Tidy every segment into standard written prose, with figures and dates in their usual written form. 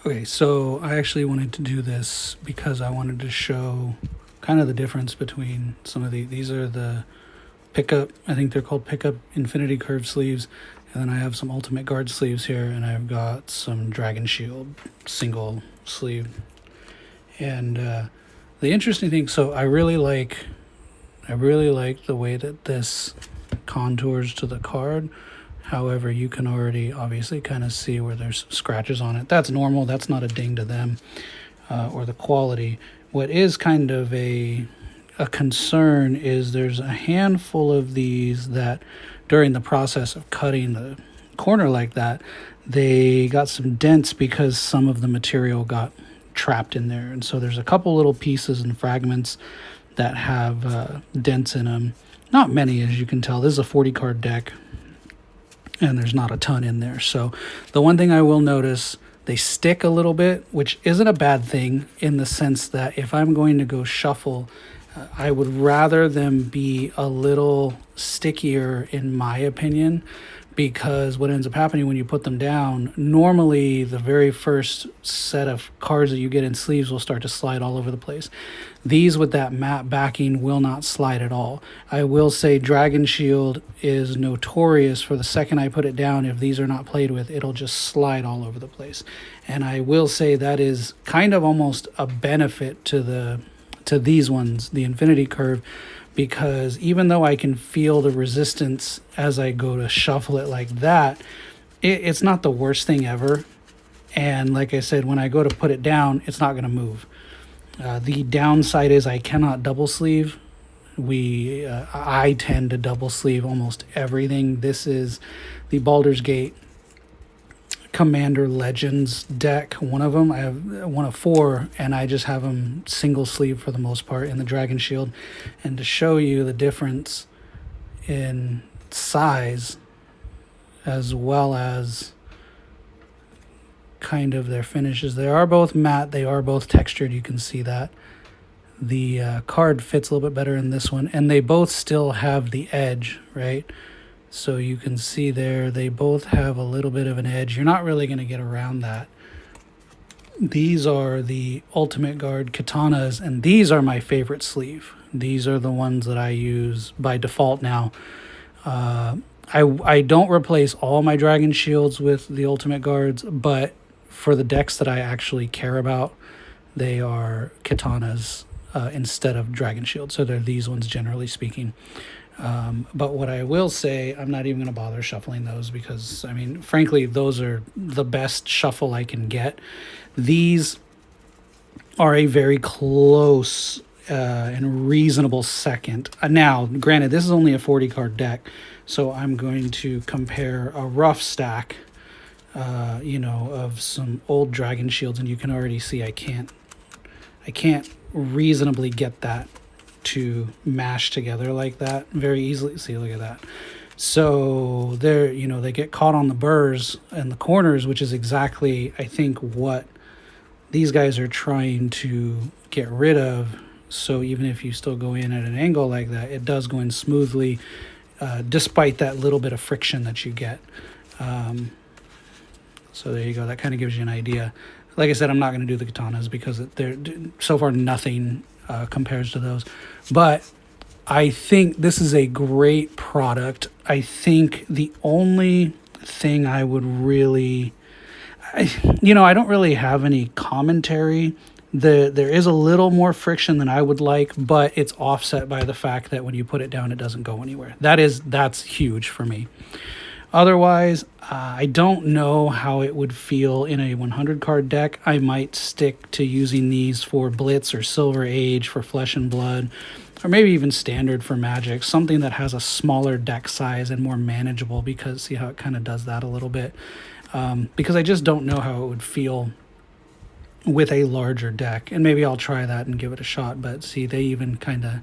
Okay, so I actually wanted to do this because I wanted to show kind of the difference between some of these are the pickup, I think they're called pickup infinity curve sleeves, and then I have some ultimate guard sleeves here, and I've got some dragon shield single sleeve. And the interesting thing, so I really like the way that this contours to the card. However, you can already obviously kind of see where there's scratches on it. That's normal. That's not a ding to them or the quality. What is kind of a concern is there's a handful of these that during the process of cutting the corner like that, they got some dents because some of the material got trapped in there. And so there's a couple little pieces and fragments that have dents in them. Not many, as you can tell. This is a 40 card deck, and there's not a ton in there. So the one thing I will notice, they stick a little bit, which isn't a bad thing in the sense that if I'm going to go shuffle, I would rather them be a little stickier, in my opinion, because what ends up happening when you put them down, normally the very first set of cards that you get in sleeves will start to slide all over the place. These with that matte backing will not slide at all. I will say Dragon Shield is notorious for the second I put it down, if these are not played with, it'll just slide all over the place. And I will say that is kind of almost a benefit to these ones, the Infinity Curve, because even though I can feel the resistance as I go to shuffle it like that, it's not the worst thing ever. And like I said, when I go to put it down, it's not going to move. The downside is I cannot double sleeve. I tend to double sleeve almost everything. This is the Baldur's Gate Commander Legends deck, one of them. I have one of four, and I just have them single sleeve for the most part in the Dragon Shield. And to show you the difference in size as well as kind of their finishes, they are both matte, they are both textured, you can see that. The card fits a little bit better in this one, and they both still have the edge, right? So you can see there, they both have a little bit of an edge. You're not really going to get around that. These are the Ultimate Guard katanas, and these are my favorite sleeve. These are the ones that I use by default now. I don't replace all my Dragon Shields with the Ultimate Guards, but for the decks that I actually care about, they are katanas instead of Dragon Shield. So they're these ones, generally speaking. But what I will say, I'm not even going to bother shuffling those because, I mean, frankly, those are the best shuffle I can get. These are a very close and reasonable second. Now, granted, this is only a 40 card deck, so I'm going to compare a rough stack, of some old Dragon Shields, and you can already see I can't reasonably get that to mash together like that very easily. See, look at that. So they're, they get caught on the burrs and the corners, which is exactly, I think, what these guys are trying to get rid of. So even if you still go in at an angle like that, it does go in smoothly, despite that little bit of friction that you get. So there you go. That kind of gives you an idea. Like I said, I'm not going to do the katanas because they're so far nothing compares to those. But I think this is a great product. I think the only thing I would really, I don't really have any commentary. There is a little more friction than I would like, but it's offset by the fact that when you put it down, it doesn't go anywhere. That's huge for me. Otherwise, I don't know how it would feel in a 100 card deck. I might stick to using these for Blitz or Silver Age for Flesh and Blood, or maybe even Standard for Magic, something that has a smaller deck size and more manageable, because see how it kind of does that a little bit. Because I just don't know how it would feel with a larger deck, and maybe I'll try that and give it a shot. But see, they even kind of,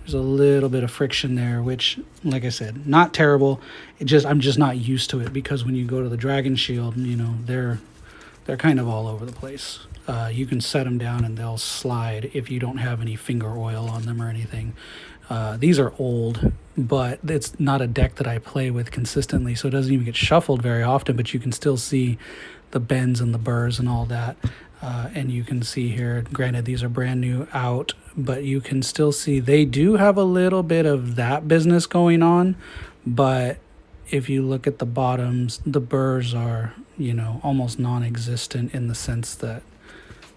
there's a little bit of friction there, which, like I said, not terrible. I'm just not used to it, because when you go to the Dragon Shield, they're kind of all over the place. You can set them down and they'll slide if you don't have any finger oil on them or anything. These are old, but it's not a deck that I play with consistently, so it doesn't even get shuffled very often, but you can still see the bends and the burrs and all that. And you can see here, granted, these are brand new out, but you can still see they do have a little bit of that business going on. But if you look at the bottoms, the burrs are, you know, almost non-existent in the sense that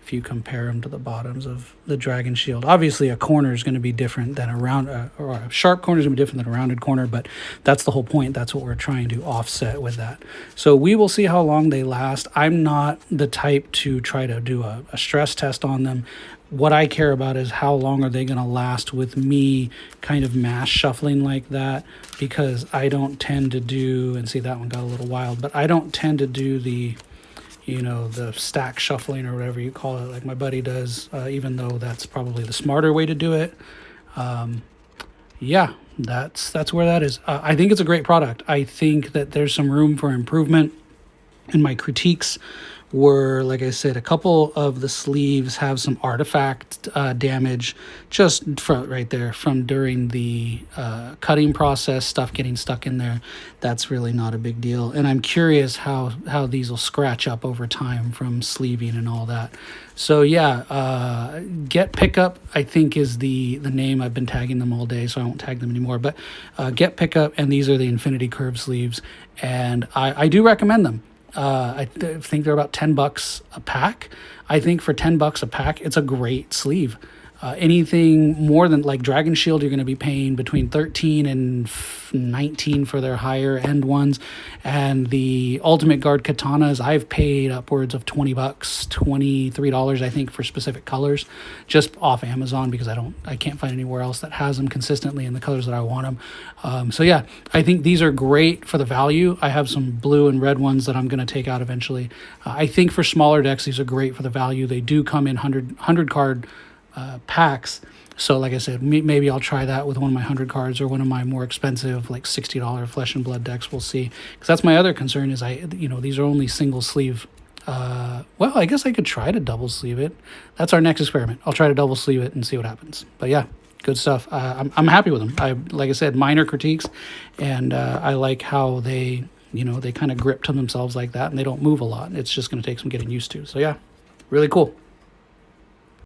if you compare them to the bottoms of the Dragon Shield. Obviously, a corner is going to be different than a round, or a sharp corner is going to be different than a rounded corner, but that's the whole point. That's what we're trying to offset with that. So we will see how long they last. I'm not the type to try to do a stress test on them. What I care about is how long are they going to last with me kind of mass shuffling like that, because I don't tend to do, and see that one got a little wild, but I don't tend to do the, you know, the stack shuffling or whatever you call it, like my buddy does, even though that's probably the smarter way to do it. Yeah, that's where that is. I think it's a great product. I think that there's some room for improvement, and my critiques were, like I said, a couple of the sleeves have some artifact damage just from right there from during the cutting process, stuff getting stuck in there. That's really not a big deal. And I'm curious how these will scratch up over time from sleeving and all that. So yeah, Get Pickup, I think, is the name. I've been tagging them all day, so I won't tag them anymore. But Get Pickup, and these are the Infinity Curve sleeves, and I do recommend them. I think they're about $10 a pack. I think for $10 a pack, it's a great sleeve. Anything more than like Dragon Shield, you're going to be paying between 13 and 19 for their higher end ones. And the Ultimate Guard katanas, I've paid upwards of $20, $23, I think, for specific colors, just off Amazon, because I can't find anywhere else that has them consistently in the colors that I want them. So yeah, I think these are great for the value. I have some blue and red ones that I'm going to take out eventually. I think for smaller decks, these are great for the value. They do come in 100 card packs. So like I said, maybe I'll try that with one of my 100 cards or one of my more expensive, like $60 Flesh and Blood decks. We'll see. Because that's my other concern is these are only single sleeve. Well, I guess I could try to double sleeve it. That's our next experiment. I'll try to double sleeve it and see what happens. But yeah, good stuff. I'm happy with them. Like I said, minor critiques, and I like how they kind of grip to themselves like that, and they don't move a lot. It's just going to take some getting used to. So yeah, really cool.